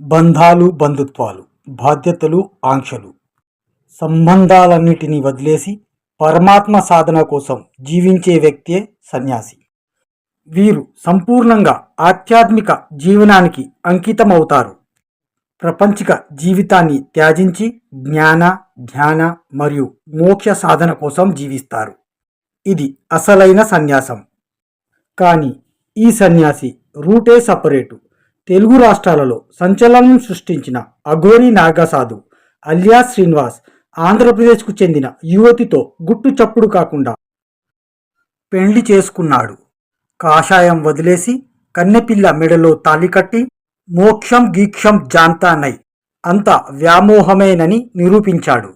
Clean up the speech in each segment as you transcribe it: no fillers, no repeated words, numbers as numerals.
బంధాలు, బంధుత్వాలు, బాధ్యతలు, ఆంక్షలు, సంబంధాలన్నిటినీ వదిలేసి పరమాత్మ సాధన కోసం జీవించే వ్యక్తే సన్యాసి. వీరు సంపూర్ణంగా ఆధ్యాత్మిక జీవనానికి అంకితమవుతారు. ప్రపంచిక జీవితాన్ని త్యజించి జ్ఞాన, ధ్యాన మరియు మోక్ష సాధన కోసం జీవిస్తారు. ఇది అసలైన సన్యాసం. కానీ ఈ సన్యాసి రూటే సపరేటు. తెలుగు రాష్ట్రాలలో సంచలనం సృష్టించిన అఘోరి నాగసాధు అలియాస్ శ్రీనివాస్ ఆంధ్రప్రదేశ్కు చెందిన యువతితో గుట్టు చప్పుడు కాకుండా పెళ్లి చేసుకున్నాడు. కాషాయం వదిలేసి కన్నెపిల్ల మెడలో తాళి కట్టి మోక్షం గీక్షం జాంతానై అంతా వ్యామోహమేనని నిరూపించాడు.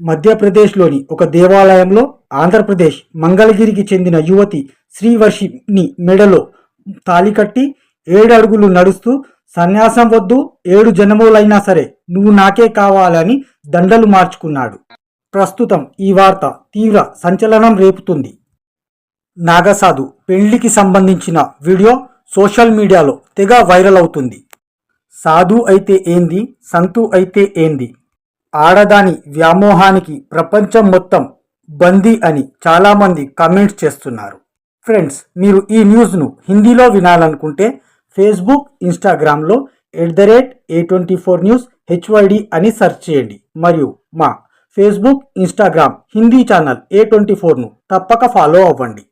మధ్యప్రదేశ్లోని ఒక దేవాలయంలో ఆంధ్రప్రదేశ్ మంగళగిరికి చెందిన యువతి శ్రీవర్షిని మెడలో తాళి కట్టి 7 అడుగులు నడుస్తూ సన్యాసం వద్దు, 7 జన్మలైనా సరే నువ్వు నాకే కావాలని దండలు మార్చుకున్నాడు. ప్రస్తుతం ఈ వార్త తీవ్ర సంచలనం రేపుతుంది. నాగసాధు పెళ్లికి సంబంధించిన వీడియో సోషల్ మీడియాలో తెగ వైరల్ అవుతుంది. సాధు అయితే ఏంది, సంతు అయితే ఏంది, ఆడదాని వ్యామోహానికి ప్రపంచం మొత్తం బందీ అని చాలామంది కామెంట్స్ చేస్తున్నారు. ఫ్రెండ్స్, మీరు ఈ న్యూస్ను హిందీలో వినాలనుకుంటే ఫేస్బుక్, ఇన్స్టాగ్రామ్లో @A24 న్యూస్ HYD అని సెర్చ్ చేయండి. మరియు మా ఫేస్బుక్, ఇన్స్టాగ్రామ్ హిందీ ఛానల్ A24ను తప్పక ఫాలో అవ్వండి.